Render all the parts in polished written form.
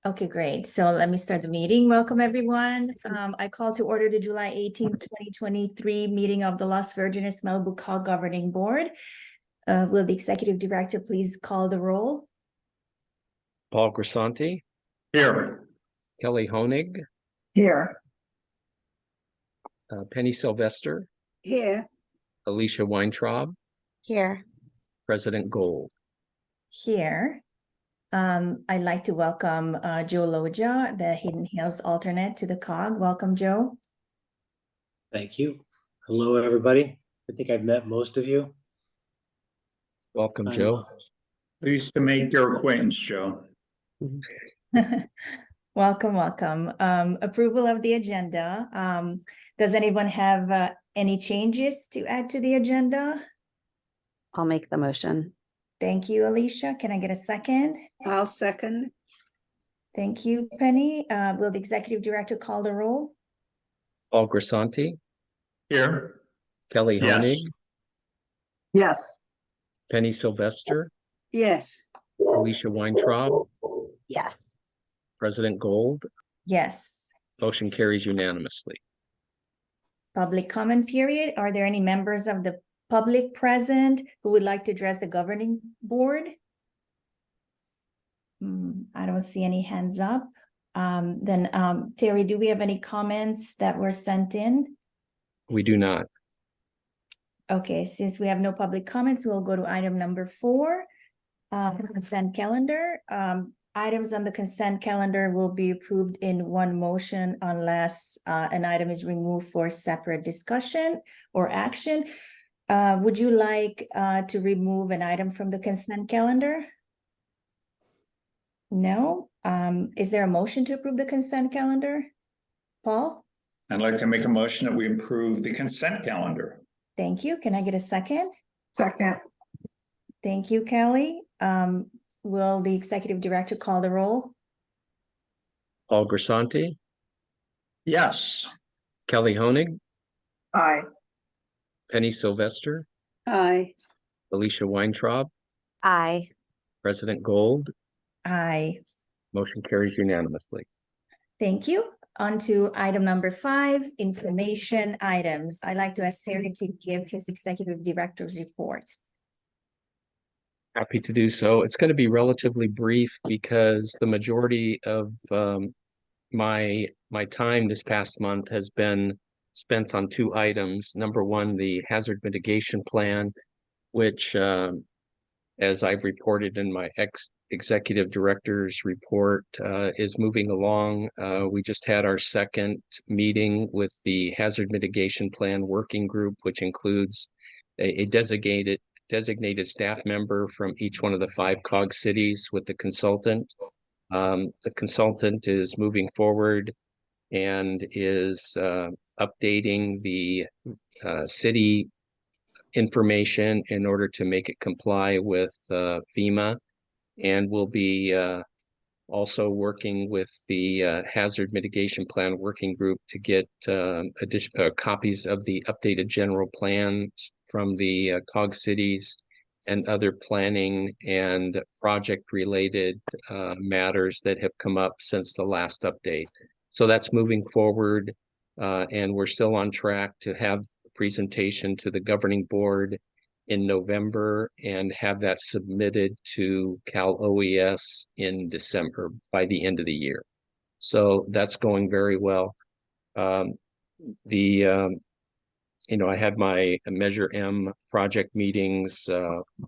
Okay, great. So let me start the meeting. Welcome, everyone. I call to order the July 18th, 2023 meeting of the Las Virgenes-Malibu COG Governing Board. Will the Executive Director please call the roll? Paul Grisanti. Here. Kelly Honig. Here. Penny Sylvester. Here. Alicia Weintraub. Here. President Gold. Here. I'd like to welcome Joe Loja, the Hidden Hills alternate to the COG. Welcome, Joe. Thank you. Hello, everybody. I think I've met most of you. Welcome, Joe. Pleased to make your acquaintance, Joe. Welcome, welcome. Approval of the agenda. Does anyone have any changes to add to the agenda? I'll make the motion. Thank you, Alicia. Can I get a second? I'll second. Thank you, Penny. Will the Executive Director call the roll? Paul Grisanti. Here. Kelly Yes. Honig. Yes. Penny Sylvester. Yes. Alicia Weintraub. Yes. President Gold. Yes. Motion carries unanimously. Public comment period. Are there any members of the public present who would like to address the governing board? I don't see any hands up. Terry, do we have any comments that were sent in? We do not. Okay, since we have no public comments, we'll go to item number 4, consent calendar. Items on the consent calendar will be approved in one motion unless an item is removed for separate discussion or action. Would you like to remove an item from the consent calendar? No. Is there a motion to approve the consent calendar? Paul? I'd like to make a motion that we approve the consent calendar. Thank you. Can I get a second? Second. Thank you, Kelly. Will the Executive Director call the roll? Paul Grisanti. Yes. Kelly Honig. Aye. Penny Sylvester. Aye. Alicia Weintraub. Aye. President Gold. Aye. Motion carries unanimously. Thank you. On to item number 5, information items. I'd like to ask Terry to give his Executive Director's report. Happy to do so. It's going to be relatively brief because the majority of my time this past month has been spent on 2 items. Number 1, the hazard mitigation plan, which, as I've reported in my executive director's report, is moving along. We just had our second meeting with the hazard mitigation plan working group, which includes a designated staff member from each one of the 5 COG cities with the consultant. The consultant is moving forward and is updating the city information in order to make it comply with FEMA, and will be also working with the hazard mitigation plan working group to get copies of the updated general plans from the COG cities and other planning and project related matters that have come up since the last update. So that's moving forward, and we're still on track to have a presentation to the governing board in November and have that submitted to Cal OES in December by the end of the year. So that's going very well. I had my Measure M project meetings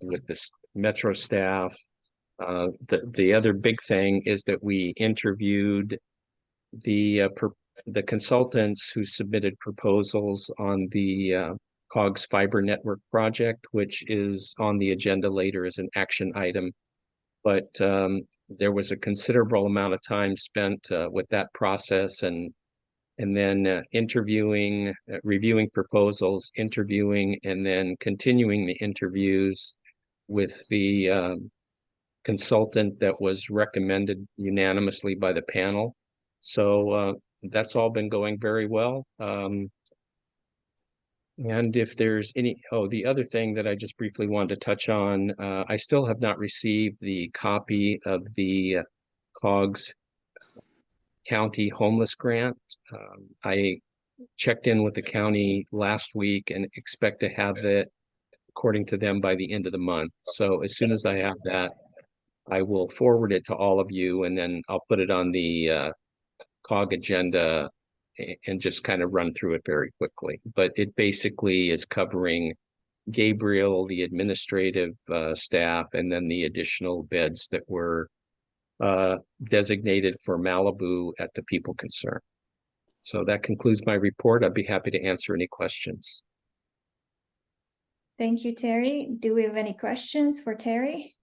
with the Metro staff. The other big thing is that we interviewed the consultants who submitted proposals on the COG's fiber network project, which is on the agenda later as an action item. But there was a considerable amount of time spent with that process and then interviewing, reviewing proposals, interviewing, and then continuing the interviews with the consultant that was recommended unanimously by the panel. So that's all been going very well. And if there's any, the other thing that I just briefly wanted to touch on, I still have not received the copy of the COG's county homeless grant. I checked in with the county last week and expect to have it, according to them, by the end of the month. So as soon as I have that, I will forward it to all of you, and then I'll put it on the COG agenda and just kind of run through it very quickly. But it basically is covering Gabriel, the administrative staff, and then the additional beds that were designated for Malibu at the people concerned. So that concludes my report. I'd be happy to answer any questions. Thank you, Terry. Do we have any questions for Terry?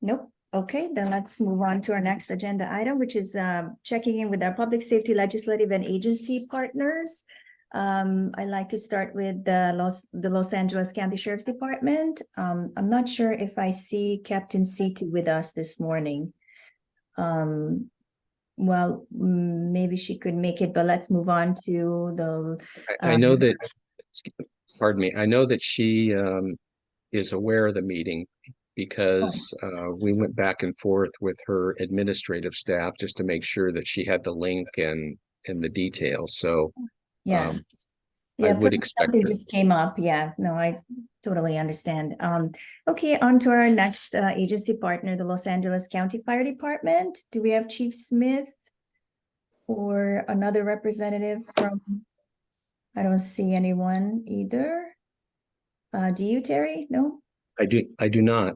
Nope. Okay, then let's move on to our next agenda item, which is checking in with our public safety legislative and agency partners. I'd like to start with the Los Angeles County Sheriff's Department. I'm not sure if I see Captain Citi with us this morning. Well, maybe she could make it, but let's move on to the. I know that, pardon me, I know that she is aware of the meeting because we went back and forth with her administrative staff just to make sure that she had the link and the details. So yeah, I would expect something her. just came up. Yeah, no, I totally understand. Okay, on to our next agency partner, the Los Angeles County Fire Department. Do we have Chief Smith or another representative from? I don't see anyone either. Do you, Terry? No? I do not.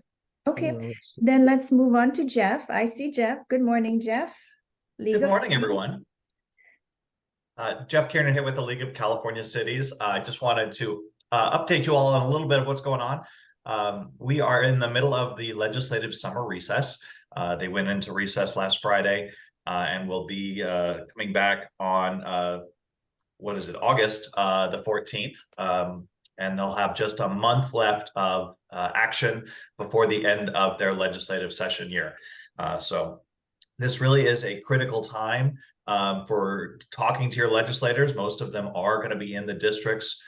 Okay, then let's move on to Jeff. I see Jeff. Good morning, Jeff. Good morning, everyone. Jeff Kiernan here with the League of California Cities. I just wanted to update you all on a little bit of what's going on. We are in the middle of the legislative summer recess. They went into recess last Friday and will be coming back on, August the 14th. And they'll have just a month left of action before the end of their legislative session year. So this really is a critical time for talking to your legislators. Most of them are going to be in the districts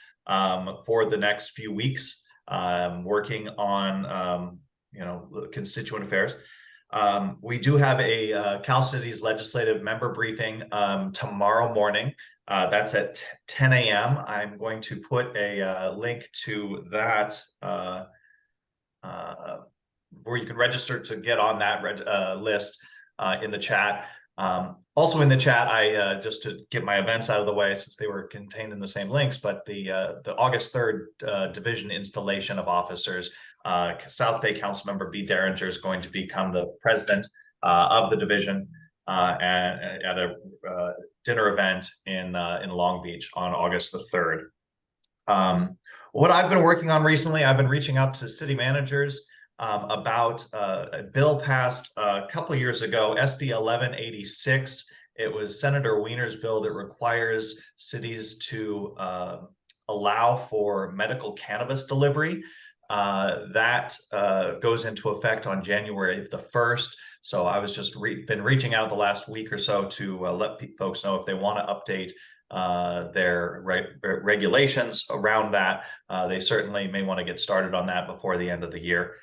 for the next few weeks, working on constituent affairs. We do have a Cal Cities legislative member briefing tomorrow morning. That's at 10 a.m. I'm going to put a link to that where you can register to get on that list in the chat. Also in the chat, I just to get my events out of the way since they were contained in the same links, but the August 3rd division installation of officers, South Bay Councilmember B. Derringer is going to become the president of the division and at a dinner event in Long Beach on August the 3rd. What I've been working on recently, I've been reaching out to city managers about a bill passed a couple of years ago, SB 1186. It was Senator Wiener's bill that requires cities to allow for medical cannabis delivery. That goes into effect on January the 1st. So I was just been reaching out the last week or so to let folks know if they want to update their regulations around that. They certainly may want to get started on that before the end of the year.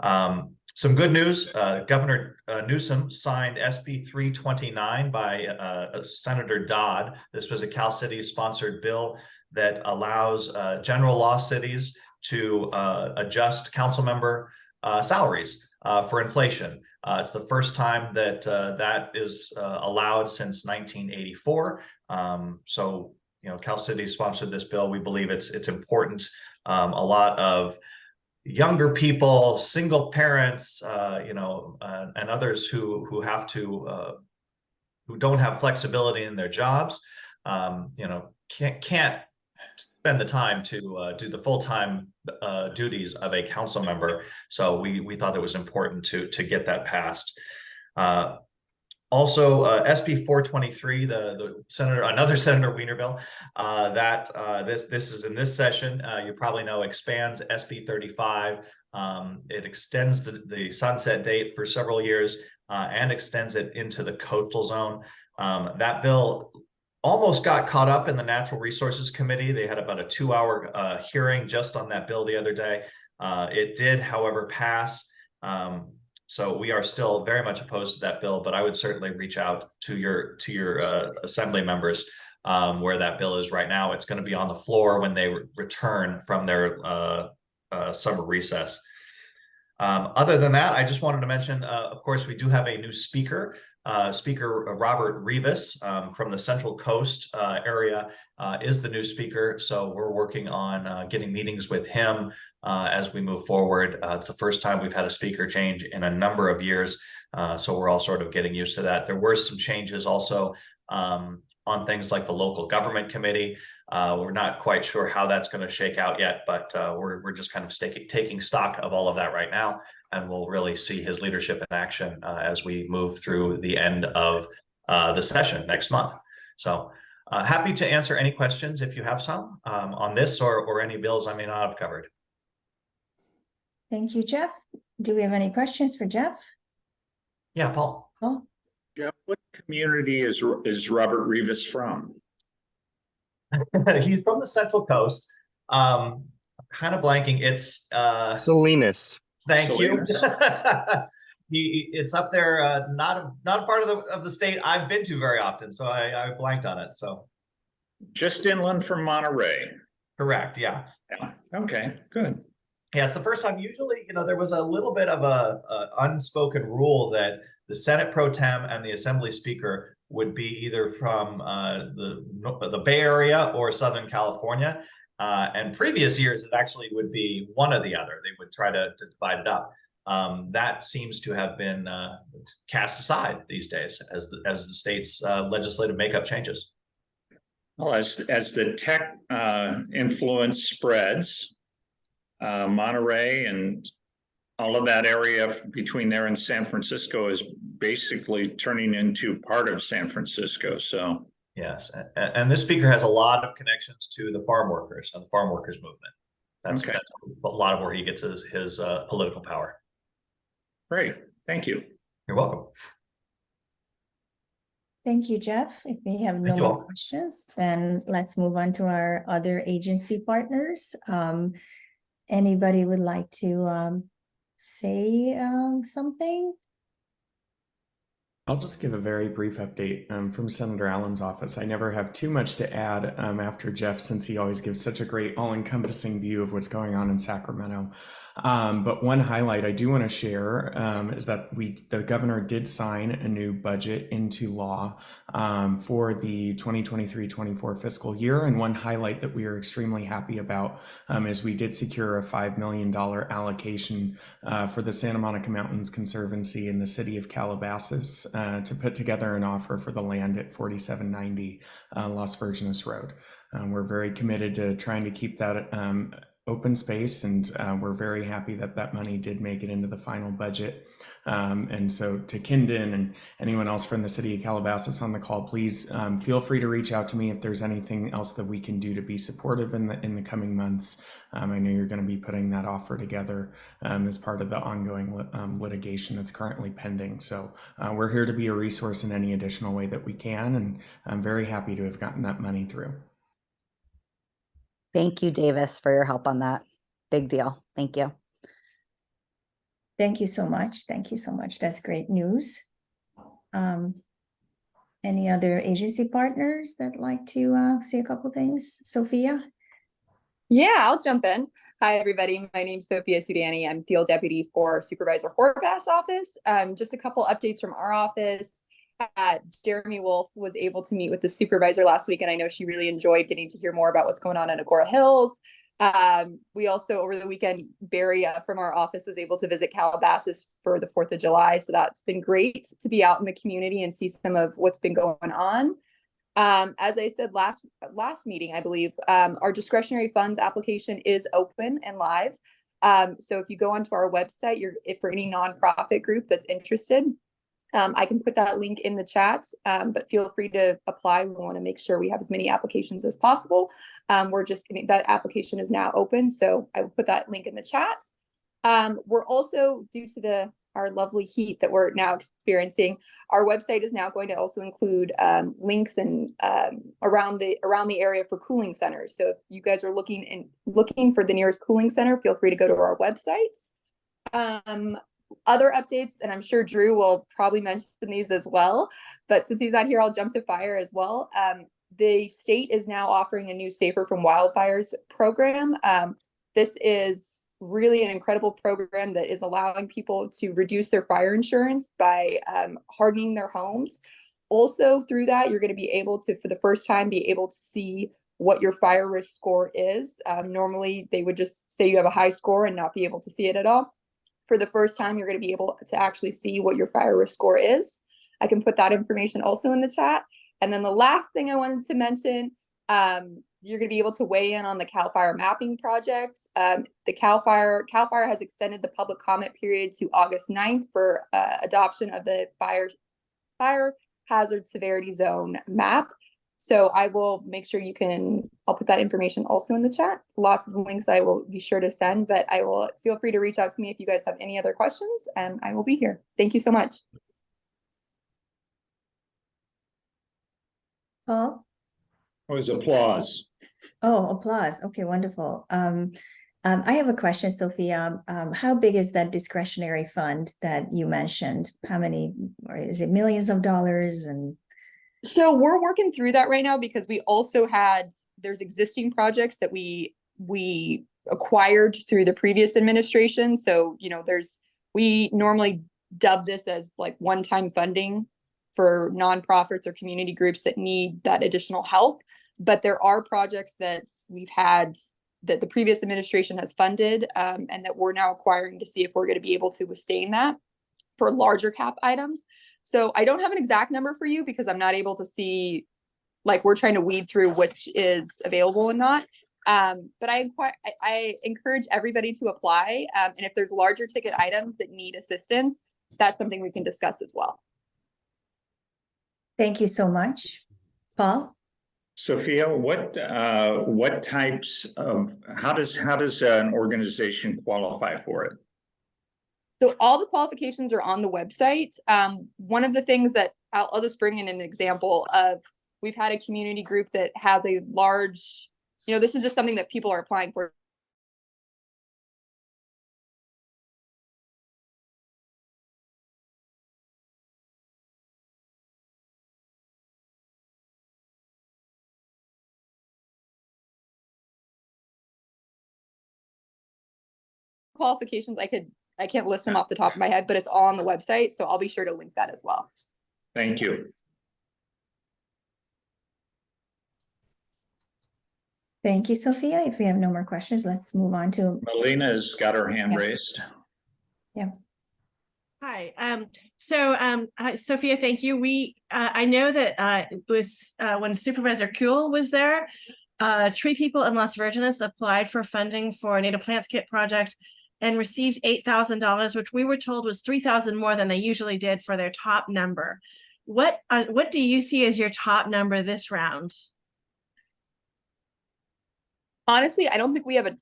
Some good news, Governor Newsom signed SB 329 by Senator Dodd. This was a Cal City sponsored bill that allows general law cities to adjust council member salaries for inflation. It's the first time that that is allowed since 1984. So, Cal City sponsored this bill. We believe it's important. A lot of younger people, single parents, and others who have to who don't have flexibility in their jobs, can't spend the time to do the full-time duties of a council member. So we thought it was important to get that passed. Also, SB 423, another Senator Wiener bill, this is in this session. You probably know expands SB 35. It extends the sunset date for several years and extends it into the coastal zone. That bill almost got caught up in the Natural Resources Committee. They had about a 2-hour hearing just on that bill the other day. It did, however, pass. So we are still very much opposed to that bill, but I would certainly reach out to your assembly members where that bill is right now. It's going to be on the floor when they return from their summer recess. Other than that, I just wanted to mention, of course, we do have a new speaker. Speaker Robert Rivas from the Central Coast area is the new speaker. So we're working on getting meetings with him as we move forward. It's the first time we've had a speaker change in a number of years. So we're all sort of getting used to that. There were some changes also on things like the local government committee. We're not quite sure how that's going to shake out yet, but we're just kind of taking stock of all of that right now. And we'll really see his leadership in action as we move through the end of the session next month. So happy to answer any questions if you have some on this or any bills I may not have covered. Thank you, Jeff. Do we have any questions for Jeff? Yeah, Paul. Paul? Jeff, what community is Robert Rivas from? He's from the Central Coast. Kind of blanking. It's Salinas. Thank you. Salinas. It's up there, not a part of the state I've been to very often, so I blanked on it. So Just inland from Monterey. correct, yeah. Yeah. Okay, good. Yeah, it's the first time. Usually, there was a little bit of a unspoken rule that the Senate Pro Tem and the Assembly Speaker would be either from the Bay Area or Southern California. And previous years, it actually would be one or the other. They would try to divide it up. That seems to have been cast aside these days as the state's legislative makeup changes. Well, as the tech influence spreads, Monterey and all of that area between there and San Francisco is basically turning into part of San Francisco. So yes, and this speaker has a lot of connections to the farm workers and the farm workers movement. That's a lot of where he gets his political power. great, thank you. You're welcome. Thank you, Jeff. If we have no Thank you more all. questions, then let's move on to our other agency partners. Anybody would like to say something? I'll just give a very brief update from Senator Allen's office. I never have too much to add after Jeff, since he always gives such a great all-encompassing view of what's going on in Sacramento. But one highlight I do want to share is that the governor did sign a new budget into law for the 2023-24 fiscal year. And one highlight that we are extremely happy about is we did secure a $5 million allocation for the Santa Monica Mountains Conservancy in the city of Calabasas to put together an offer for the land at 4790 Las Virgenes Road. We're very committed to trying to keep that open space, and we're very happy that that money did make it into the final budget. And so to Kindon and anyone else from the city of Calabasas on the call, please feel free to reach out to me if there's anything else that we can do to be supportive in the coming months. I know you're going to be putting that offer together as part of the ongoing litigation that's currently pending. So we're here to be a resource in any additional way that we can, and I'm very happy to have gotten that money through. Thank you, Davis, for your help on that. Big deal. Thank you. Thank you so much. Thank you so much. That's great news. Any other agency partners that like to say a couple things? Sophia? Yeah, I'll jump in. Hi, everybody. My name's Sophia Sudani. I'm field deputy for Supervisor Horvath's office. Just a couple updates from our office. Jeremy Wolf was able to meet with the supervisor last week, and I know she really enjoyed getting to hear more about what's going on in Agoura Hills. We also, over the weekend, Barry from our office was able to visit Calabasas for the 4th of July. So that's been great to be out in the community and see some of what's been going on. As I said last meeting, I believe, our discretionary funds application is open and live. So if you go onto our website, if for any nonprofit group that's interested, I can put that link in the chat, but feel free to apply. We want to make sure we have as many applications as possible. We're just getting that application is now open, so I will put that link in the chat. We're also, due to our lovely heat that we're now experiencing, our website is now going to also include links and around the area for cooling centers. So if you guys are looking for the nearest cooling center, feel free to go to our websites. other updates, and I'm sure Drew will probably mention these as well, but since he's not here, I'll jump to fire as well. The state is now offering a new Safer from Wildfires program. This is really an incredible program that is allowing people to reduce their fire insurance by hardening their homes. Also, through that, you're going to be able to, for the first time, be able to see what your fire risk score is. Normally, they would just say you have a high score and not be able to see it at all. For the first time, you're going to be able to actually see what your fire risk score is. I can put that information also in the chat. And then the last thing I wanted to mention, you're going to be able to weigh in on the CAL FIRE mapping project. The CAL FIRE has extended the public comment period to August 9th for adoption of the fire hazard severity zone map. So I will make sure I'll put that information also in the chat. Lots of links I will be sure to send, but I will feel free to reach out to me if you guys have any other questions, and I will be here. Thank you so much. Paul? It was applause. Oh, applause. Okay, wonderful. I have a question, Sophia. How big is that discretionary fund that you mentioned? How many, or is it millions of dollars? And so we're working through that right now because we also there's existing projects that we acquired through the previous administration. So, we normally dub this as like one-time funding for nonprofits or community groups that need that additional help. But there are projects that we've had that the previous administration has funded and that we're now acquiring to see if we're going to be able to withstand that for larger cap items. So I don't have an exact number for you because I'm not able to see, like, we're trying to weed through which is available and not. But I encourage everybody to apply. And if there's larger ticket items that need assistance, that's something we can discuss as well. thank you so much. Paul? Sophia, what types of, how does an organization qualify for it? So all the qualifications are on the website. One of the things that I'll just bring in an example of, we've had a community group that has a large, this is just something that people are applying for. Qualifications, I can't list them off the top of my head, but it's all on the website. So I'll be sure to link that as well. Thank you. Thank you, Sophia. If we have no more questions, let's move on to Melina's got her hand Yeah. raised. Hi. Sophia, thank you. I know that it was when Supervisor Kuhl was there, tree people in Las Virgenes applied for funding for a native plants kit project and received $8,000, which we were told was $3,000 more than they usually did for their top number. What do you see as your top number this round? Honestly, I don't think we have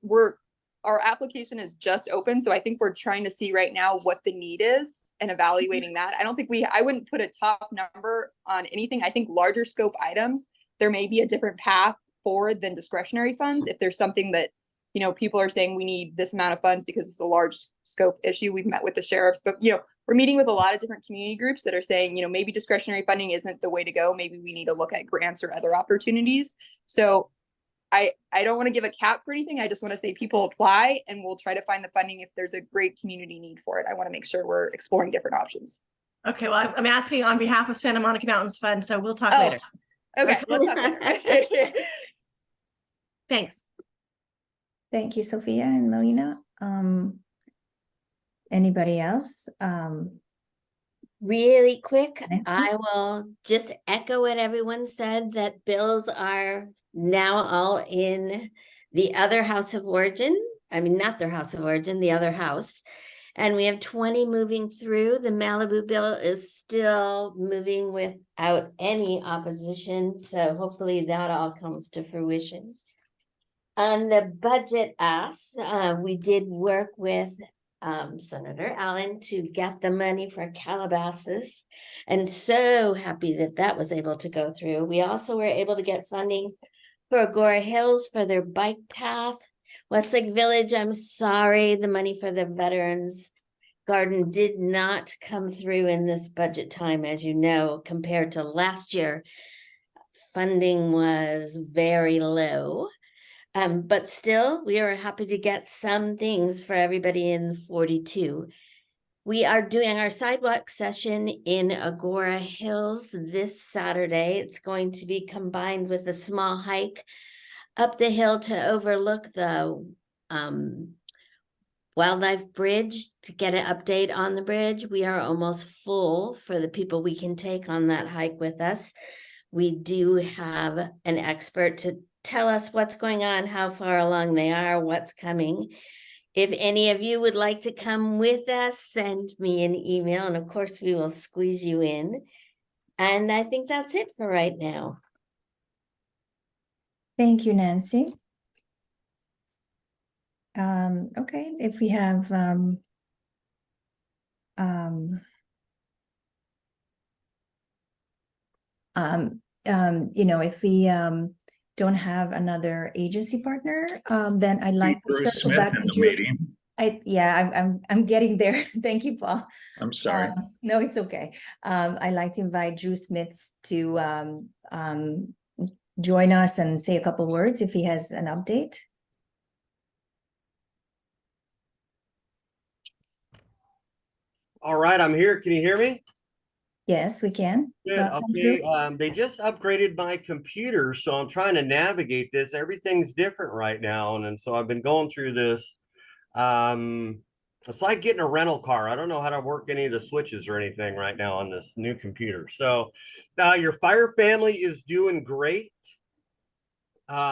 our application is just open. So I think we're trying to see right now what the need is and evaluating that. I don't think I wouldn't put a top number on anything. I think larger scope items, there may be a different path forward than discretionary funds. If there's something that, people are saying we need this amount of funds because it's a large scope issue. We've met with the sheriffs, but, we're meeting with a lot of different community groups that are saying, maybe discretionary funding isn't the way to go. Maybe we need to look at grants or other opportunities. So I don't want to give a cap for anything. I just want to say people apply and we'll try to find the funding if there's a great community need for it. I want to make sure we're exploring different options. Okay, well, I'm asking on behalf of Santa Monica Mountains Fund, so we'll talk later. Okay, let's talk later. Thanks. Thank you, Sophia and Melina. Anybody else? Really quick, Nancy? I will just echo what everyone said, that bills are now all in the other house of origin. I mean, not their house of origin, the other house. And we have 20 moving through. The Malibu bill is still moving without any opposition. So hopefully that all comes to fruition. On the budget ask, we did work with Senator Allen to get the money for Calabasas, and so happy that that was able to go through. We also were able to get funding for Agoura Hills for their bike path. Westlake Village, I'm sorry, the money for the veterans garden did not come through in this budget time, as you know, compared to last year. Funding was very low. But still, we are happy to get some things for everybody in 42. We are doing our sidewalk session in Agoura Hills this Saturday. It's going to be combined with a small hike up the hill to overlook the wildlife bridge to get an update on the bridge. We are almost full for the people we can take on that hike with us. We do have an expert to tell us what's going on, how far along they are, what's coming. If any of you would like to come with us, send me an email, and of course we will squeeze you in. And I think that's it for right now. Thank you, Nancy. Okay, if we have you know, if we don't have another agency partner, then I'd like to Bruce circle Smith back in to the you. meeting. I'm getting there. Thank you, Paul. I'm sorry. No, it's okay. I'd like to invite Drew Smith to join us and say a couple words if he has an update. All right, I'm here. Can you hear me? Yes, we can. Good. Welcome, Okay. Drew. They just upgraded my computer, so I'm trying to navigate this. Everything's different right now, and so I've been going through this. It's like getting a rental car. I don't know how to work any of the switches or anything right now on this new computer. So now your fire family is doing great.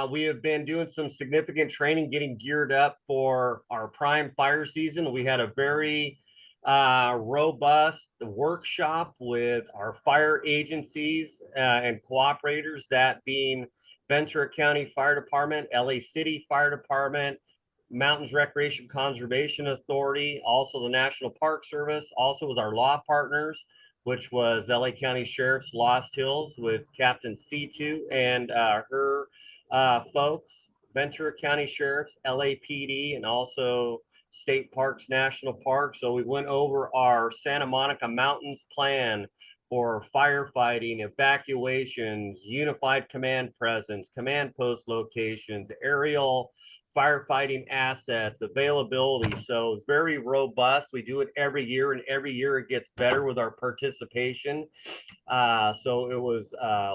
We have been doing some significant training, getting geared up for our prime fire season. We had a very robust workshop with our fire agencies and cooperators, that being Ventura County Fire Department, LA City Fire Department, Mountains Recreation Conservation Authority, also the National Park Service, also with our law partners, which was LA County Sheriff's Lost Hills with Captain C2 and her folks, Ventura County Sheriff's, LAPD, and also State Parks, National Park. So we went over our Santa Monica Mountains plan for firefighting, evacuations, unified command presence, command post locations, aerial firefighting assets, availability. So it's very robust. We do it every year, and every year it gets better with our participation. So it was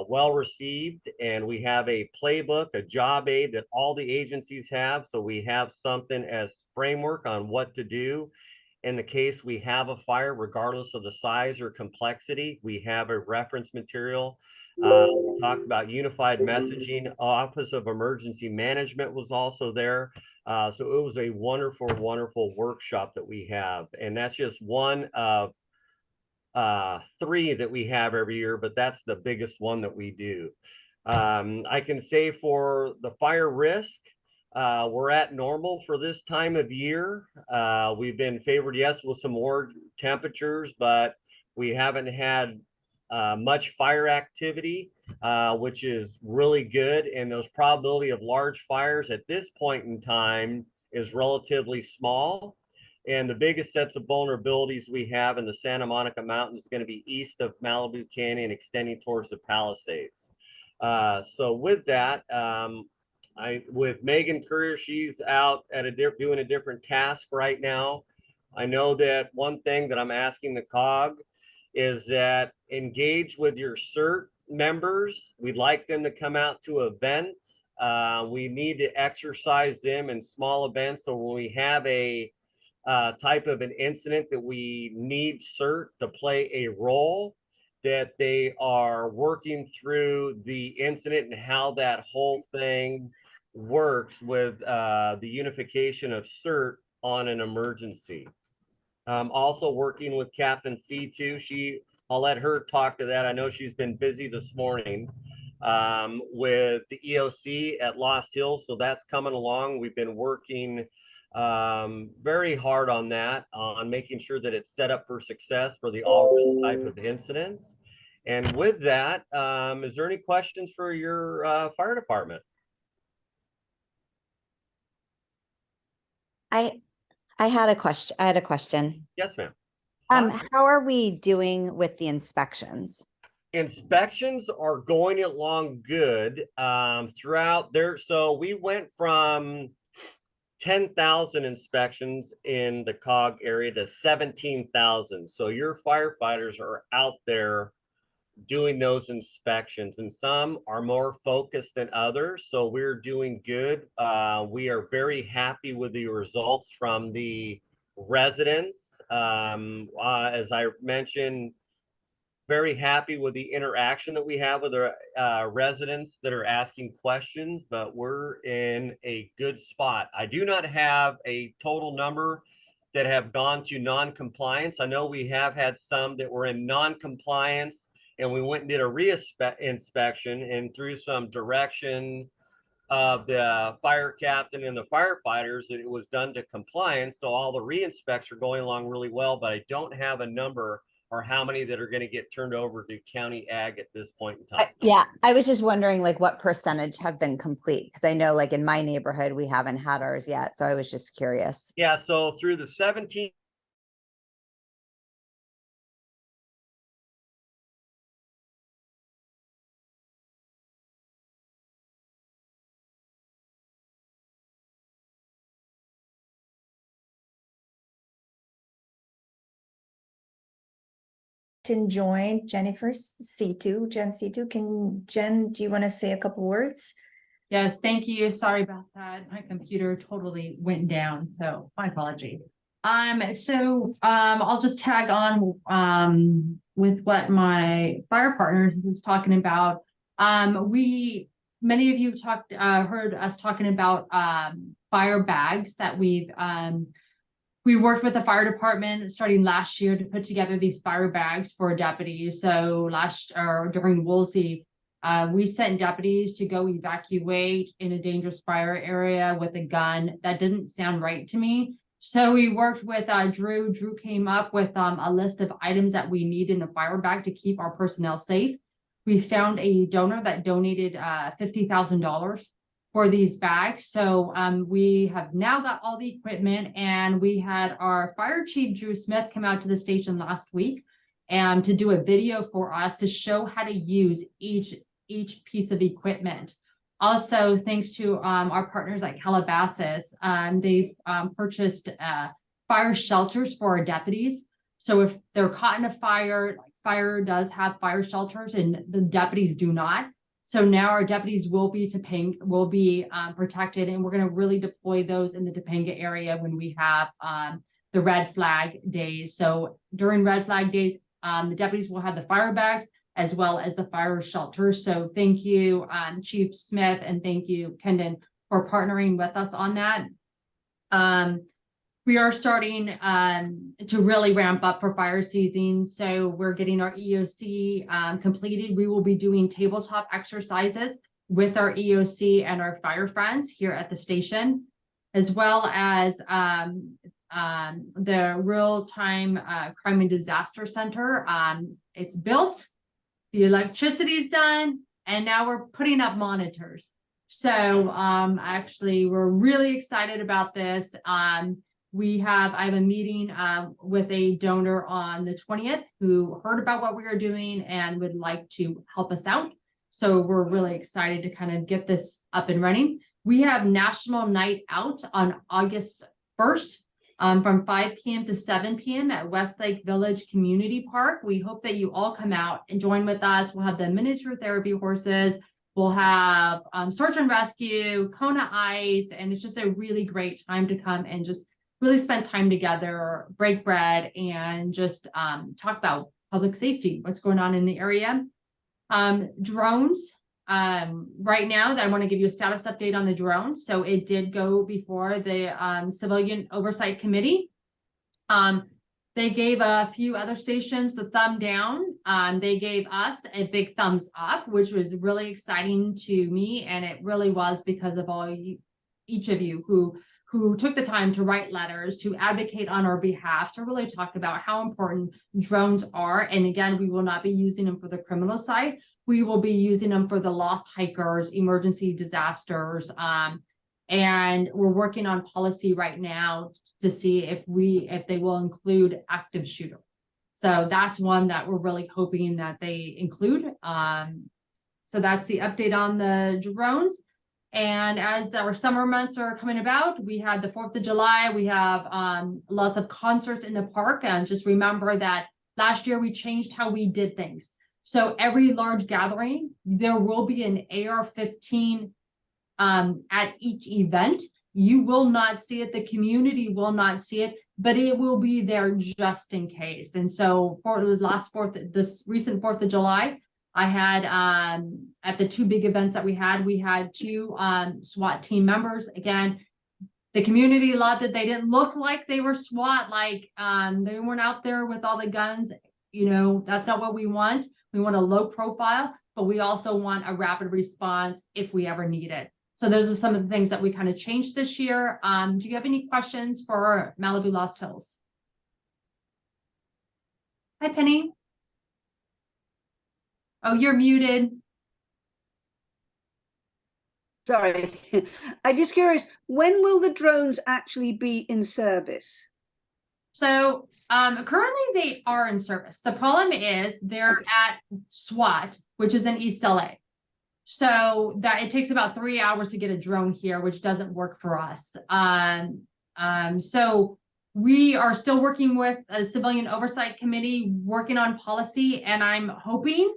well received, and we have a playbook, a job aid that all the agencies have. So we have something as framework on what to do in the case we have a fire, regardless of the size or complexity. We have a reference material. We talked about unified messaging. Office of Emergency Management was also there. So it was a wonderful, wonderful workshop that we have. And that's just one of 3 that we have every year, but that's the biggest one that we do. I can say for the fire risk, we're at normal for this time of year. We've been favored, yes, with some more temperatures, but we haven't had much fire activity, which is really good. And those probability of large fires at this point in time is relatively small. And the biggest sets of vulnerabilities we have in the Santa Monica Mountains is going to be east of Malibu Canyon, extending towards the Palisades. So with that, with Megan Courier, she's out at doing a different task right now. I know that one thing that I'm asking the COG is that engage with your CERT members. We'd like them to come out to events. We need to exercise them in small events. So when we have a type of an incident that we need CERT to play a role, that they are working through the incident and how that whole thing works with the unification of CERT on an emergency. Also working with Captain C2. I'll let her talk to that. I know she's been busy this morning with the EOC at Lost Hills, so that's coming along. We've been working very hard on that, on making sure that it's set up for success for the all-risk type of incidents. And with that, is there any questions for your fire department? I had a question. Yes, ma'am. How are we doing with the inspections? Inspections are going along good throughout there. So we went from 10,000 inspections in the COG area to 17,000. So your firefighters are out there doing those inspections, and some are more focused than others. So we're doing good. We are very happy with the results from the residents. As I mentioned, very happy with the interaction that we have with our residents that are asking questions, but we're in a good spot. I do not have a total number that have gone to non-compliance. I know we have had some that were in non-compliance, and we went and did a re-inspection, and through some direction of the fire captain and the firefighters, that it was done to compliance. So all the re-inspects are going along really well, but I don't have a number or how many that are going to get turned over to county ag at this point in time. Yeah, I was just wondering like what percentage have been complete, because I know like in my neighborhood we haven't had ours yet, so I was just curious. Yeah, so through the 17 Join Jennifer C2, Jen C2. Jen, do you want to say a couple words? Yes, thank you. Sorry about that. My computer totally went down, so my apology. I'll just tag on with what my fire partner was talking about. Many of you heard us talking about fire bags that we worked with the fire department starting last year to put together these fire bags for deputies. So during Woolsey, we sent deputies to go evacuate in a dangerous fire area with a gun. That didn't sound right to me. So we worked with Drew. Drew came up with a list of items that we need in a fire bag to keep our personnel safe. We found a donor that donated $50,000 for these bags. So we have now got all the equipment, and we had our fire chief, Drew Smith, come out to the station last week and to do a video for us to show how to use each piece of equipment. Also, thanks to our partners at Calabasas, they've purchased fire shelters for our deputies. So if they're caught in a fire, like fire does have fire shelters and the deputies do not. So now our deputies will be protected, and we're going to really deploy those in the Topanga area when we have the red flag days. So during red flag days, the deputies will have the fire bags as well as the fire shelters. So thank you, Chief Smith, and thank you, Kendon, for partnering with us on that. We are starting to really ramp up for fire season. So we're getting our EOC completed. We will be doing tabletop exercises with our EOC and our fire friends here at the station, as well as the real-time crime and disaster center. It's built, the electricity's done, and now we're putting up monitors. So actually, we're really excited about this. I have a meeting with a donor on the 20th who heard about what we are doing and would like to help us out. So we're really excited to kind of get this up and running. We have National Night Out on August 1st from 5 p.m. to 7 p.m. at Westlake Village Community Park. We hope that you all come out and join with us. We'll have the miniature therapy horses. We'll have search and rescue, Kona Ice, and it's just a really great time to come and just really spend time together, break bread, and just talk about public safety, what's going on in the area. Drones, right now, I want to give you a status update on the drones. So it did go before the Civilian Oversight Committee. They gave a few other stations the thumb down. They gave us a big thumbs up, which was really exciting to me. And it really was because of each of you who took the time to write letters, to advocate on our behalf, to really talk about how important drones are. And again, we will not be using them for the criminal side. We will be using them for the lost hikers, emergency disasters, And we're working on policy right now to see if they will include active shooter. So that's one that we're really hoping that they include. So that's the update on the drones. And as our summer months are coming about, we had the 4th of July, we have lots of concerts in the park. And just remember that last year we changed how we did things. So every large gathering, there will be an AR-15 at each event. You will not see it, the community will not see it, but it will be there just in case. And so for the this recent 4th of July, I had at the 2 big events that we had 2 SWAT team members. Again, the community loved it. They didn't look like they were SWAT, like they weren't out there with all the guns. You know, that's not what we want. We want a low profile, but we also want a rapid response if we ever need it. So those are some of the things that we kind of changed this year. Do you have any questions for Malibu Lost Hills? Hi, Penny. Oh, you're muted. Sorry. I'm just curious, when will the drones actually be in service? So currently they are in service. The problem is they're at SWAT, which is in East LA. So that it takes about 3 hours to get a drone here, which doesn't work for us. So we are still working with a civilian oversight committee, working on policy, and I'm hoping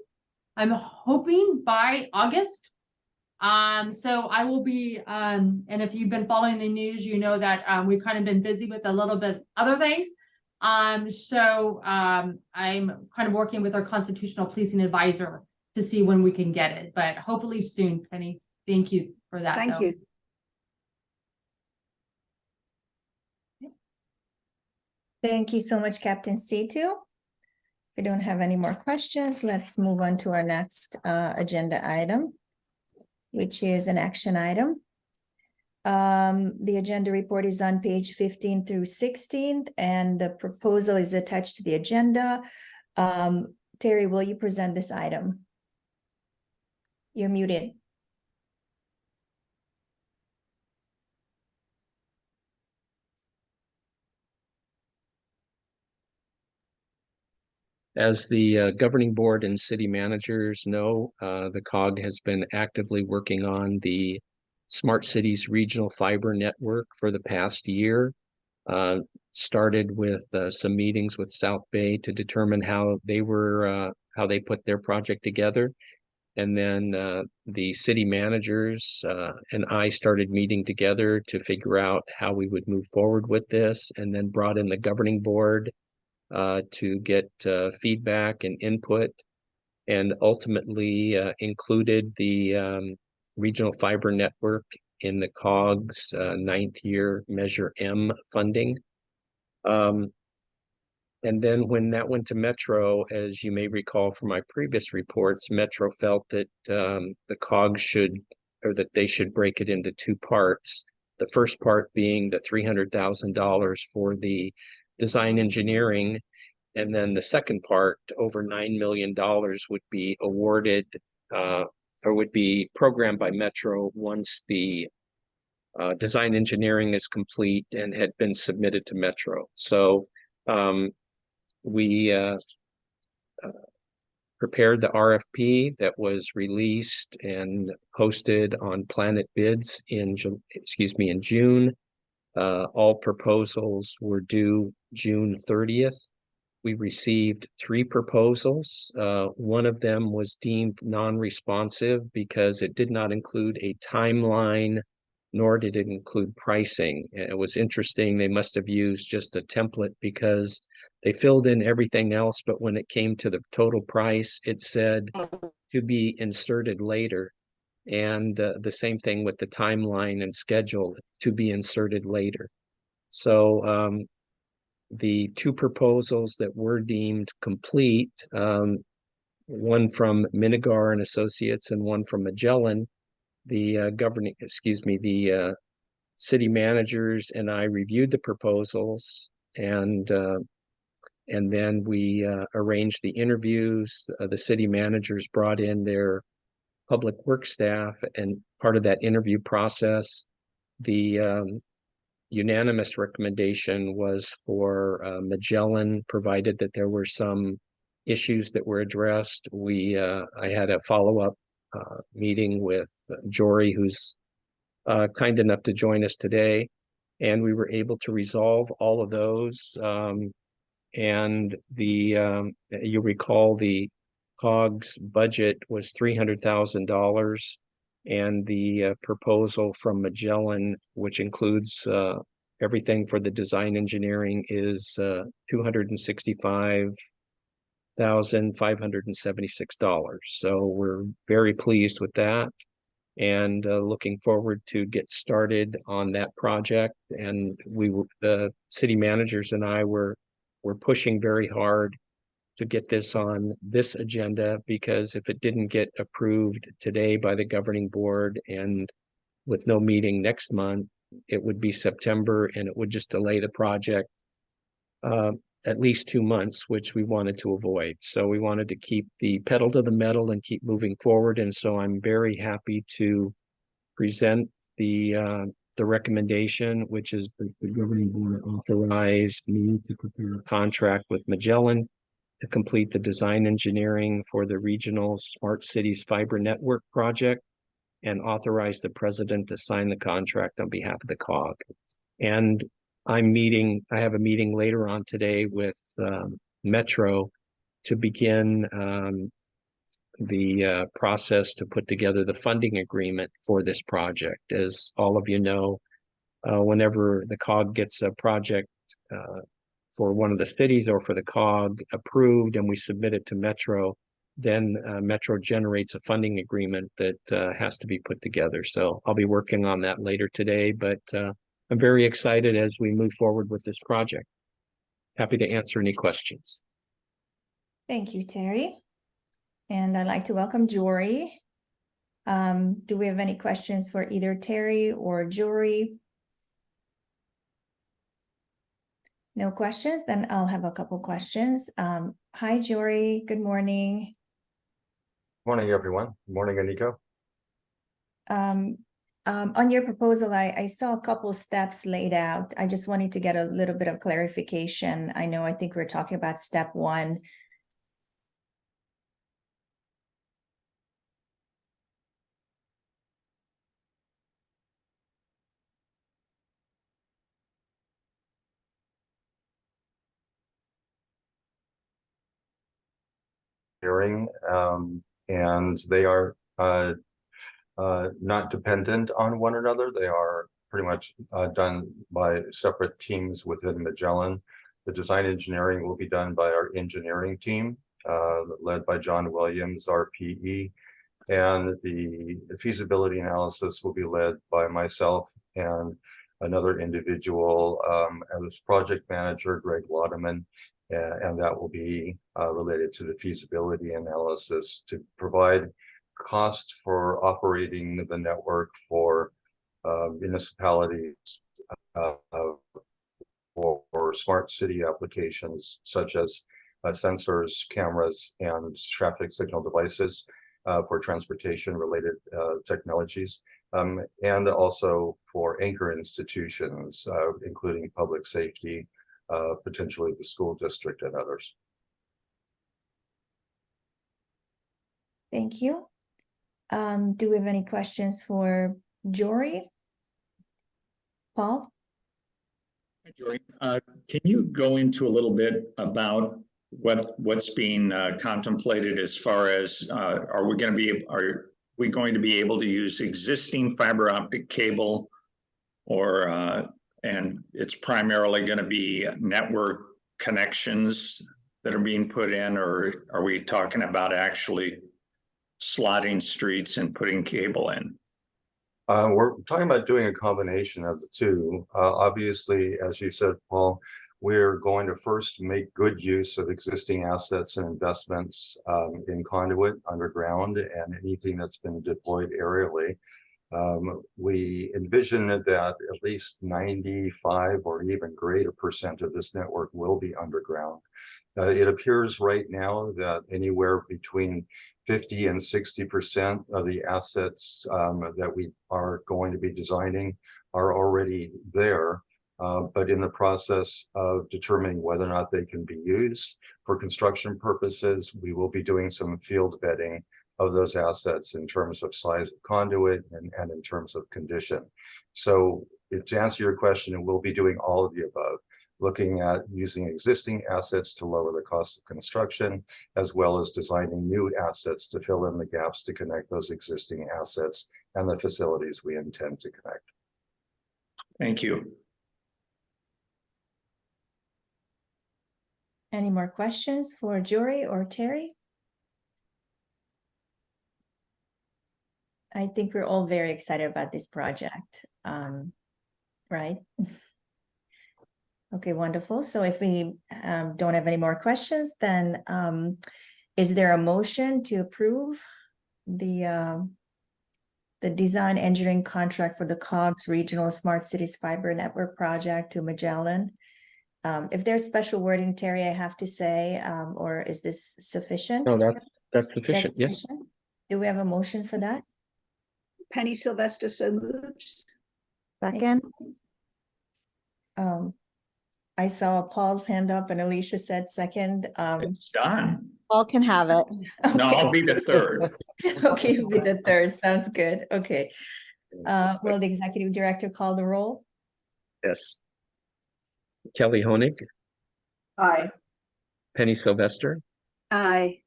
by August. So I will be, and if you've been following the news, you know that we've kind of been busy with a little bit other things. So I'm kind of working with our constitutional policing advisor to see when we can get it, but hopefully soon, Penny. Thank you for that. Thank you. Thank you so much, Captain Situ. If we don't have any more questions, let's move on to our next agenda item, which is an action item. The agenda report is on page 15 through 16, and the proposal is attached to the agenda. Terry, will you present this item? You're muted. As the governing board and city managers know, the COG has been actively working on the Smart Cities Regional Fiber Network for the past year. Started with some meetings with South Bay to determine how they put their project together. And then the city managers and I started meeting together to figure out how we would move forward with this, and then brought in the governing board to get feedback and input, and ultimately included the Regional Fiber Network in the COG's 9th year Measure M funding. And then when that went to Metro, as you may recall from my previous reports, Metro felt that the COG that they should break it into 2 parts. The first part being the $300,000 for the design engineering, and then the second part, over $9 million, would be awarded or would be programmed by Metro once the design engineering is complete and had been submitted to Metro. So we prepared the RFP that was released and posted on Planet Bids in June. All proposals were due June 30th. We received 3 proposals. One of them was deemed non-responsive because it did not include a timeline, nor did it include pricing. And it was interesting, they must have used just a template because they filled in everything else, but when it came to the total price, it said to be inserted later. And the same thing with the timeline and schedule, to be inserted later. So the 2 proposals that were deemed complete, one from Minigar and Associates and one from Magellan, the city managers and I reviewed the proposals, and then we arranged the interviews. The city managers brought in their public works staff, and part of that interview process, The unanimous recommendation was for Magellan, provided that there were some issues that were addressed. I had a follow-up meeting with Jory, who's kind enough to join us today, and we were able to resolve all of those. And you recall the COG's budget was $300,000, and the proposal from Magellan, which includes everything for the design engineering, is $265,576. So we're very pleased with that, and looking forward to get started on that project. And the city managers and I were pushing very hard to get this on this agenda, because if it didn't get approved today by the governing board and with no meeting next month, it would be September, and it would just delay the project at least 2 months, which we wanted to avoid. So we wanted to keep the pedal to the metal and keep moving forward. And so I'm very happy to present the recommendation, which is the governing board authorized me to prepare a contract with Magellan to complete the design engineering for the regional smart cities fiber network project, and authorize the president to sign the contract on behalf of the COG. And I have a meeting later on today with Metro to begin the process to put together the funding agreement for this project. As all of you know, whenever the COG gets a project for one of the cities or for the COG approved and we submit it to Metro, then Metro generates a funding agreement that has to be put together. So I'll be working on that later today, but I'm very excited as we move forward with this project. Happy to answer any questions. Thank you, Terry. And I'd like to welcome Jory. Do we have any questions for either Terry or Jory? No questions? Then I'll have a couple questions. Hi, Jory. Good morning. Morning, everyone. Good morning, Eniko. On your proposal, I saw a couple steps laid out. I just wanted to get a little bit of clarification. I think we're talking about step 1. Hearing, and they are not dependent on one another. They are pretty much done by separate teams within Magellan. The design engineering will be done by our engineering team, led by John Williams, our PE, and the feasibility analysis will be led by myself and another individual as project manager, Greg Laudeman, and that will be related to the feasibility analysis to provide cost for operating the network for municipalities for smart city applications such as sensors, cameras, and traffic signal devices for transportation related technologies, and also for anchor institutions, including public safety, potentially the school district and others. Thank you. Do we have any questions for Jory? Paul? Hi, Jory. Can you go into a little bit about what's being contemplated as far as are we going to be able to use existing fiber optic cable, or and it's primarily going to be network connections that are being put in, or are we talking about actually slotting streets and putting cable in? We're talking about doing a combination of the two. Obviously, as you said, Paul, we're going to first make good use of existing assets and investments in conduit, underground, and anything that's been deployed aerially. We envision that at least 95 or even greater % of this network will be underground. It appears right now that anywhere between 50 and 60% of the assets that we are going to be designing are already there, but in the process of determining whether or not they can be used for construction purposes, we will be doing some field vetting of those assets in terms of size of conduit and in terms of condition. So to answer your question, we'll be doing all of the above, looking at using existing assets to lower the cost of construction, as well as designing new assets to fill in the gaps to connect those existing assets and the facilities we intend to connect. Thank you. Any more questions for Jory or Terry? I think we're all very excited about this project, right? Okay, wonderful. So if we don't have any more questions, then is there a motion to approve the design engineering contract for the COGS Regional Smart Cities Fiber Network Project to Magellan? If there's special wording, Terry, I have to say, or is this sufficient? No, that's sufficient. Yes. Sufficient? Do we have a motion for that? Penny Sylvester so moves. Second. I saw Paul's hand up and Alicia said second. It's done. Paul can have it. No, I'll be the third. Okay, you'll be the third. Sounds good. Okay. Will the executive director call the roll? Yes. Kelly Honig, Aye. Penny Sylvester, Aye.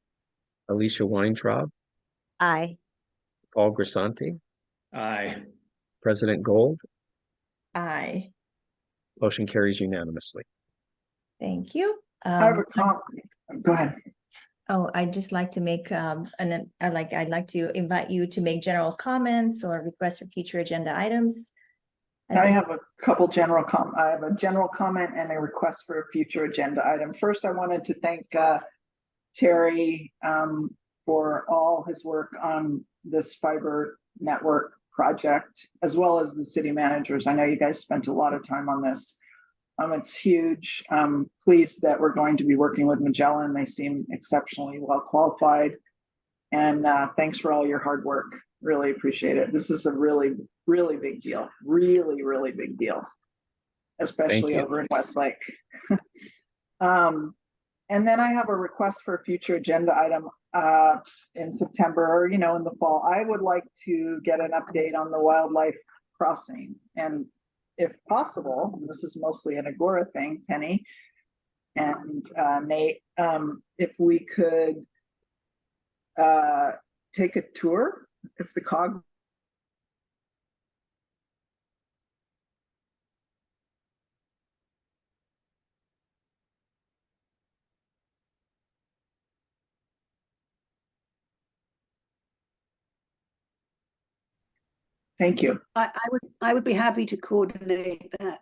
Alicia Weintraub, Aye. Paul Grisanti, Aye. President Gold. Aye. Motion carries unanimously. Thank you. I have a comment. Go ahead. Oh, I'd just like to make I'd like to invite you to make general comments or requests for future agenda items. I have a couple general I have a general comment and a request for a future agenda item. First, I wanted to thank Terry for all his work on this fiber network project, as well as the city managers. I know you guys spent a lot of time on this. It's huge. Pleased that we're going to be working with Magellan. They seem exceptionally well qualified. And thanks for all your hard work. Really appreciate it. This is a really, really big deal. Really, really big deal, especially over in Westlake. And then I have a request for a future agenda item in September, or, in the fall. I would like to get an update on the wildlife crossing. And if possible, this is mostly an Agoura thing, Penny and Nate, if we could take a tour, if the COG Thank you. I would be happy to coordinate that.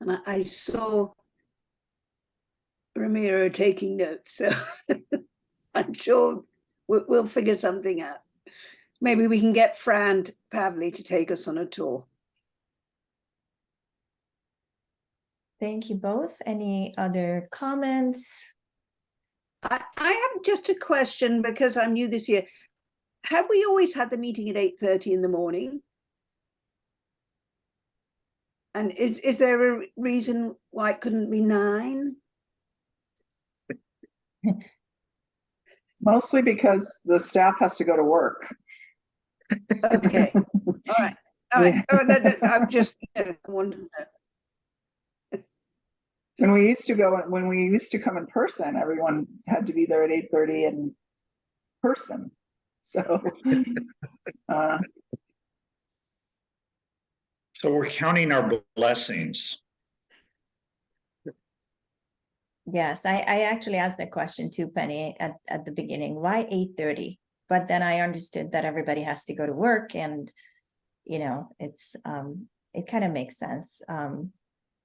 And I saw Ramiro taking notes, so I'm sure we'll figure something out. Maybe we can get Fran Pavley to take us on a tour. Thank you both. Any other comments? I have just a question because I'm new this year. Have we always had the meeting at 8:30 in the morning? And is there a reason why it couldn't be 9? Mostly because the staff has to go to work. Okay. All right. Yeah. I'm just wondering. When we used to come in person, everyone had to be there at 8:30 in person. So, So we're counting our blessings. Yes, I actually asked that question too, Penny, at the beginning. Why 8:30? But then I understood that everybody has to go to work, and it's it kind of makes sense.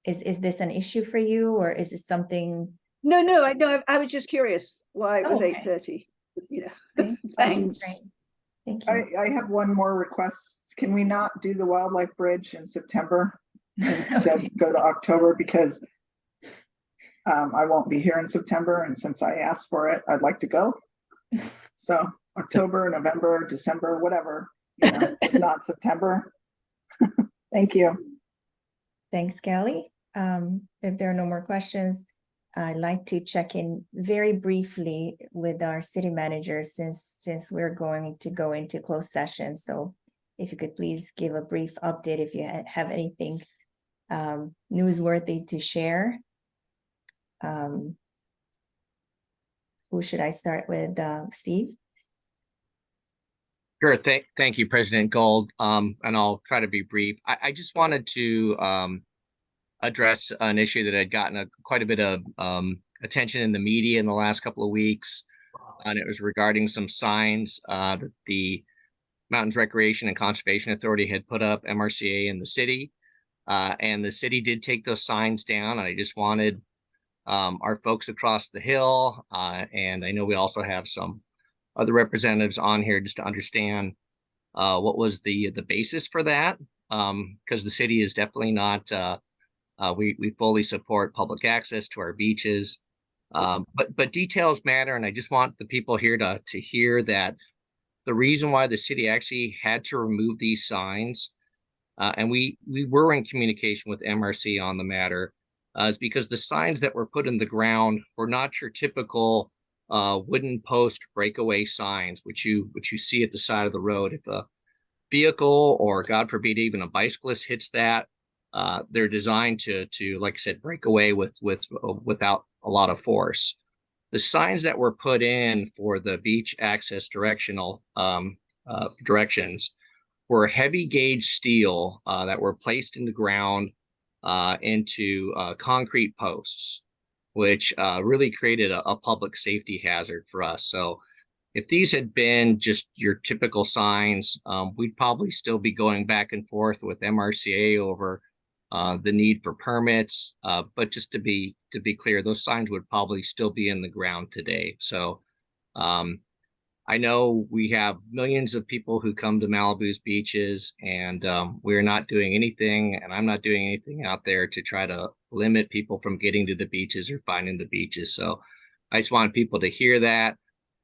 Is this an issue for you, or is it something? No, I was just curious why it was 8:30. Thanks. Thank you. I have one more request. Can we not do the wildlife bridge in September? Instead, go to October, because I won't be here in September, and since I asked for it, I'd like to go. So October, November, December, whatever, just not September. Thank you. Thanks, Kelly. If there are no more questions, I'd like to check in very briefly with our city manager since we're going to go into closed session. So if you could please give a brief update if you have anything newsworthy to share. Who should I start with? Steve? Sure. Thank you, President Gold. And I'll try to be brief. I just wanted to address an issue that had gotten quite a bit of attention in the media in the last couple of weeks. And it was regarding some signs that the Mountains Recreation and Conservation Authority had put up, MRCA, in the city. And the city did take those signs down. And I just wanted our folks across the hill, and I know we also have some other representatives on here just to understand what was the basis for that, because the city is definitely not, we fully support public access to our beaches, but details matter, and I just want the people here to hear that the reason why the city actually had to remove these signs, and we were in communication with MRC on the matter, is because the signs that were put in the ground were not your typical wooden post breakaway signs, which you see at the side of the road. If a vehicle, or God forbid, even a bicyclist hits that, they're designed to, like I said, break away without a lot of force. The signs that were put in for the beach access directional directions were heavy gauge steel that were placed in the ground into concrete posts, which really created a public safety hazard for us. So if these had been just your typical signs, we'd probably still be going back and forth with MRCA over the need for permits. But just to be clear, those signs would probably still be in the ground today. So I know we have millions of people who come to Malibu's beaches, and we're not doing anything, and I'm not doing anything out there to try to limit people from getting to the beaches or finding the beaches. So I just want people to hear that.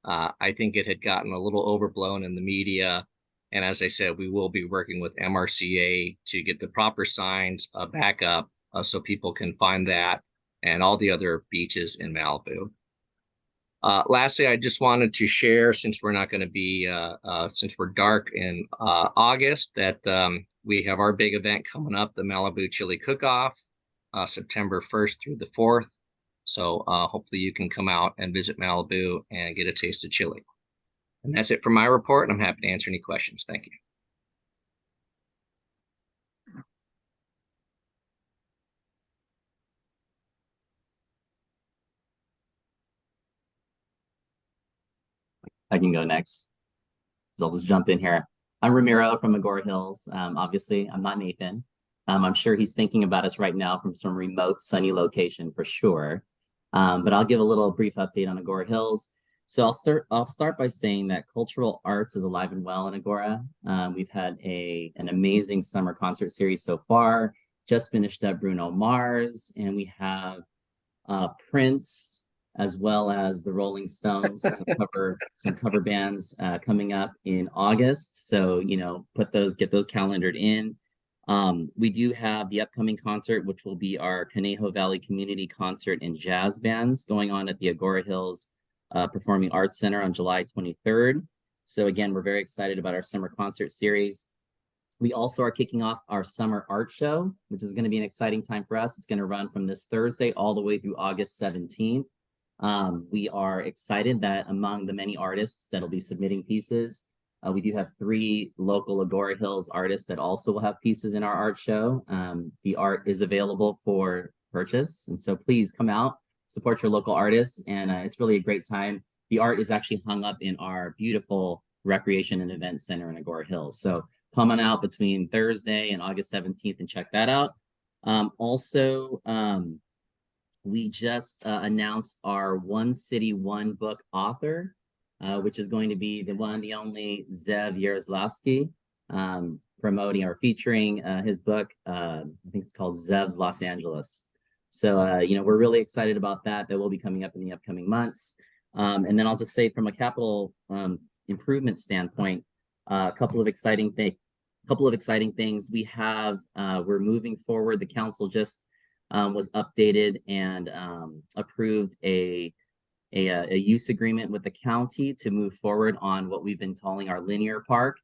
I think it had gotten a little overblown in the media. And as I said, we will be working with MRCA to get the proper signs back up so people can find that and all the other beaches in Malibu. Lastly, I just wanted to share, since we're not going to be, since we're dark in August, that we have our big event coming up, the Malibu Chili Cook-Off, September 1st through the 4th. So hopefully you can come out and visit Malibu and get a taste of chili. And that's it for my report, and I'm happy to answer any questions. Thank you. I can go next. So I'll just jump in here. I'm Ramiro from Agoura Hills. Obviously, I'm not Nathan. I'm sure he's thinking about us right now from some remote, sunny location for sure. But I'll give a little brief update on Agoura Hills. So I'll start by saying that cultural arts is alive and well in Agoura. We've had an amazing summer concert series so far. Just finished up Bruno Mars, and we have Prince, as well as the Rolling Stones, some cover bands coming up in August. So, get those calendared in. We do have the upcoming concert, which will be our Conejo Valley Community Concert and Jazz Bands going on at the Agoura Hills Performing Arts Center on July 23rd. So again, we're very excited about our summer concert series. We also are kicking off our summer art show, which is going to be an exciting time for us. It's going to run from this Thursday all the way through August 17th. We are excited that among the many artists that'll be submitting pieces, we do have 3 local Agoura Hills artists that also will have pieces in our art show. The art is available for purchase, and so please come out, support your local artists, and it's really a great time. The art is actually hung up in our beautiful recreation and event center in Agoura Hills. So come on out between Thursday and August 17th and check that out. We just announced our One City, One Book author, which is going to be the one, the only Zev Yaroslavsky, promoting or featuring his book. I think it's called Zev's Los Angeles. So, you know, we're really excited about that. That will be coming up in the upcoming months. And then I'll just say from a capital improvement standpoint, a couple of exciting things. We have, we're moving forward. The council just was updated and approved a use agreement with the county to move forward on what we've been calling our linear park,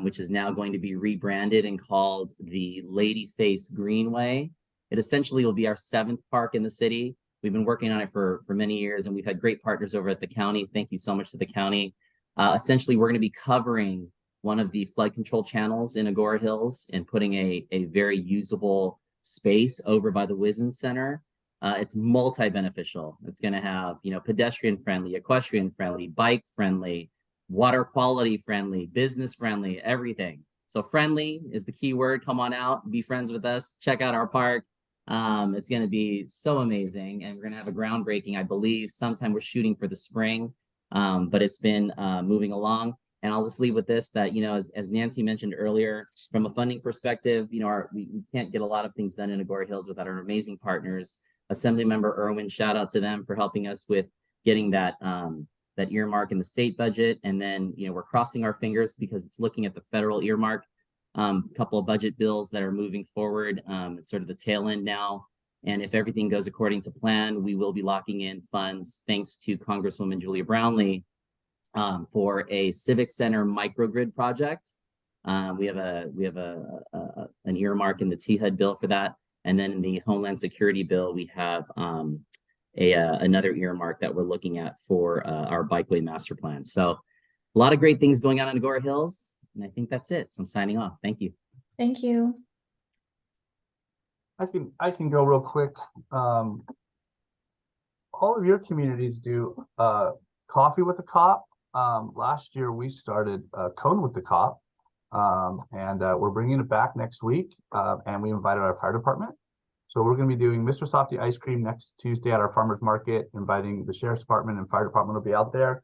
which is now going to be rebranded and called the Ladyface Greenway. It essentially will be our 7th park in the city. We've been working on it for many years, and we've had great partners over at the county. Thank you so much to the county. Essentially, we're going to be covering one of the flood control channels in Agoura Hills and putting a very usable space over by the Wisden Center. It's multi-beneficial. It's going to have, you know, pedestrian friendly, equestrian friendly, bike friendly, water quality friendly, business friendly, everything. So friendly is the key word. Come on out, be friends with us, check out our park. It's going to be so amazing, and we're going to have a groundbreaking, I believe, sometime. We're shooting for the spring, but it's been moving along. And I'll just leave with this, that, you know, as Nancy mentioned earlier, from a funding perspective, you know, we can't get a lot of things done in Agoura Hills without our amazing partners. Assemblymember Irwin, shout out to them for helping us with getting that that earmark in the state budget. And then, you know, we're crossing our fingers because it's looking at the federal earmark. Couple of budget bills that are moving forward. It's sort of the tail end now. And if everything goes according to plan, we will be locking in funds, thanks to Congresswoman Julia Brownlee, for a civic center microgrid project. We have an earmark in the THUD bill for that. And then in the Homeland Security bill, we have another earmark that we're looking at for our bikeway master plan. So a lot of great things going on in Agoura Hills. And I think that's it. So I'm signing off. Thank you. Thank you. I can go real quick. All of your communities do coffee with the cop. Last year we started Code with the Cop, and we're bringing it back next week. And we invited our fire department. So we're going to be doing Mr. Softy ice cream next Tuesday at our farmers market, inviting the sheriff's department and fire department will be out there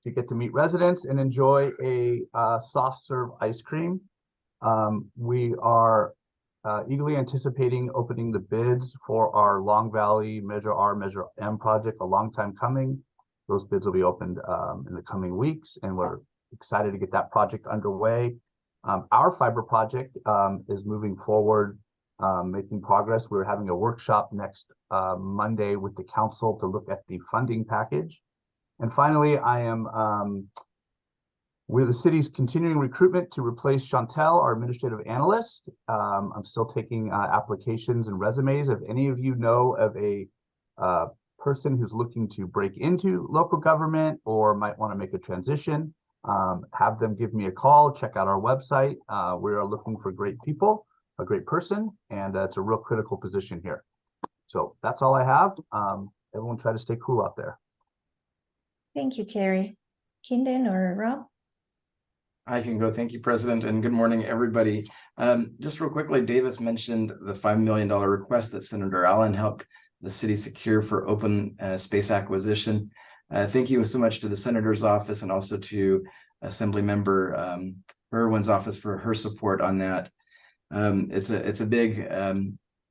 to get to meet residents and enjoy a soft serve ice cream. We are eagerly anticipating opening the bids for our Long Valley Measure R, Measure M project, a long time coming. Those bids will be opened in the coming weeks, and we're excited to get that project underway. Our fiber project is moving forward, making progress. We're having a workshop next Monday with the council to look at the funding package. And finally, I am with the city's continuing recruitment to replace Chantel, our administrative analyst. I'm still taking applications and resumes. If any of you know of a person who's looking to break into local government or might want to make a transition, have them give me a call, check out our website. We are looking for great people, a great person, and it's a real critical position here. So that's all I have. Everyone try to stay cool out there. Thank you, Carrie. Kinden or Rob? I can go. Thank you, President, and good morning, everybody. Just real quickly, Davis mentioned the $5 million request that Senator Allen helped the city secure for open space acquisition. Thank you so much to the Senator's office and also to Assemblymember Irwin's office for her support on that. It's a big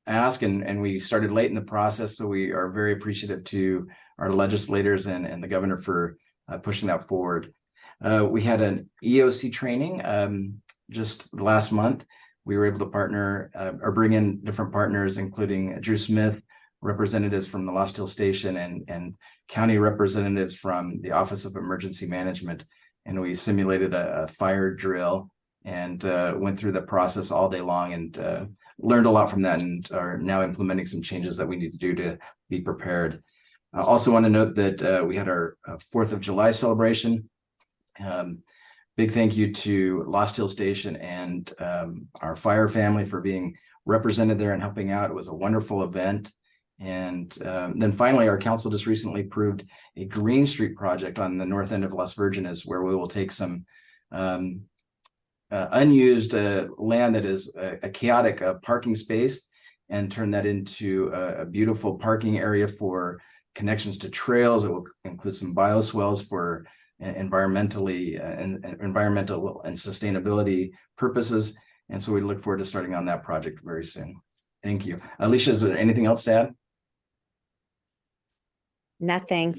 ask, and we started late in the process, so we are very appreciative to our legislators and the governor for pushing that forward. We had an EOC training just last month. We were able to partner or bring in different partners, including Drew Smith, representatives from the Lost Hill Station, and county representatives from the Office of Emergency Management. And we simulated a fire drill and went through the process all day long and learned a lot from that, and are now implementing some changes that we need to do to be prepared. I also want to note that we had our 4th of July celebration. Big thank you to Lost Hill Station and our fire family for being represented there and helping out. It was a wonderful event. And then finally, our council just recently approved a Green Street project on the north end of Las Virgenes, where we will take some unused land that is a chaotic parking space and turn that into a beautiful parking area for connections to trails. It will include some bioswales for environmental and sustainability purposes. And so we look forward to starting on that project very soon. Thank you. Alicia, is there anything else to add? Nothing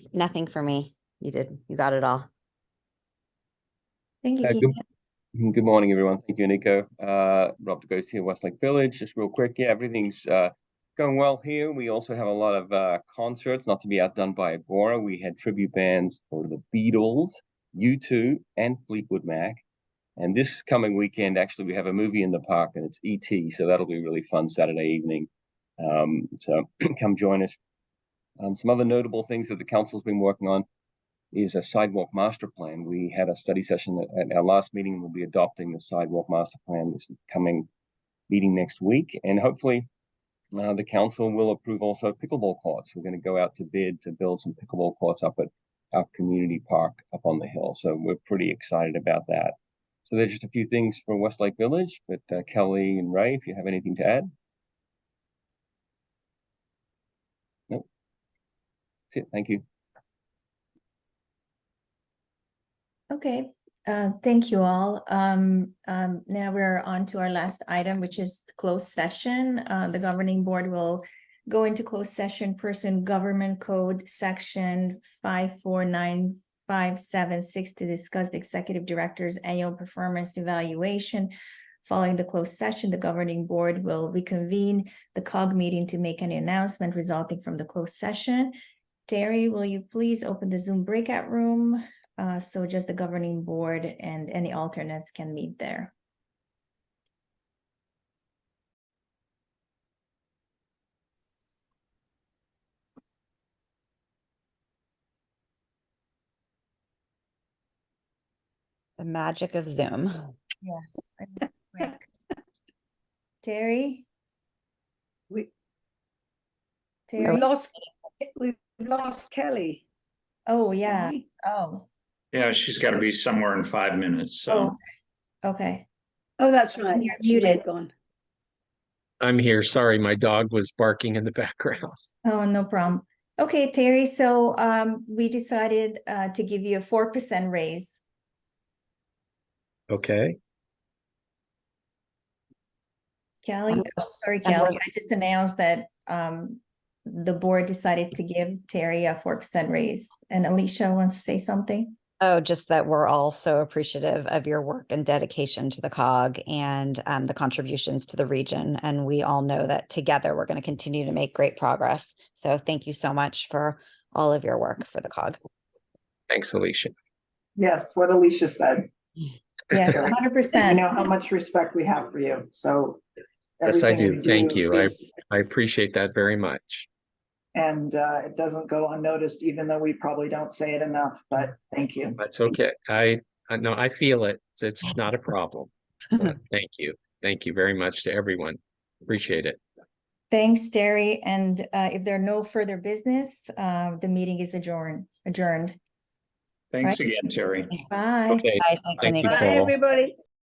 for me. You got it all. Thank you, Good, Keegan. good morning, everyone. Thank you, Eniko. Rob DeGhost here, Westlake Village. Just real quick, yeah, everything's going well here. We also have a lot of concerts, not to be outdone by Agoura. We had tribute bands for the Beatles, U2, and Fleetwood Mac. And this coming weekend, actually, we have a movie in the park, and it's E.T., so that'll be really fun Saturday evening. So come join us. Some other notable things that the council's been working on is a sidewalk master plan. We had a study session at our last meeting. We'll be adopting the sidewalk master plan this coming meeting next week. And hopefully the council will approve also pickleball courts. We're going to go out to bid to build some pickleball courts up at our community park up on the hill. So we're pretty excited about that. So there's just a few things for Westlake Village, but Kelly and Ray, if you have anything to add. Nope. That's it. Thank you. Okay, thank you all. Now we're on to our last item, which is closed session. The governing board will go into closed session pursuant Government Code Section 549576 to discuss the executive director's annual performance evaluation. Following the closed session, the governing board will reconvene the COG meeting to make any announcement resulting from the closed session. Terry, will you please open the Zoom breakout room? So just the governing board and any alternates can meet there. The magic of Zoom. Yes, it was quick. Terry? We've lost Kelly. Oh, yeah. Oh. Yeah, she's got to be somewhere in 5 minutes, so. Okay. Oh, that's right. You're She may have muted. gone. I'm here. Sorry, my dog was barking in the background. Oh, no problem. Okay, Terry, so we decided to give you a 4% raise. Okay. Kelly, oh, sorry, Kelly, I just announced that the board decided to give Terry a 4% raise. And Alicia wants to say something. Oh, just that we're all so appreciative of your work and dedication to the COG and the contributions to the region. And we all know that together we're going to continue to make great progress. So thank you so much for all of your work for the COG. Thanks, Alicia. Yes, what Alicia said. Yes, 100%. You know how much respect we have for you. So Yes, I everything do. Thank you. is, I appreciate that very much. and it doesn't go unnoticed, even though we probably don't say it enough, but thank you. That's okay. I know I feel it. It's not a problem. But thank you. Thank you very much to everyone. Appreciate it. Thanks, Terry. And if there are no further business, the meeting is adjourned. Thanks again, Terry. Bye. Okay. Bye. Thanks, Thank you, Eniko. Bye, Paul. everybody.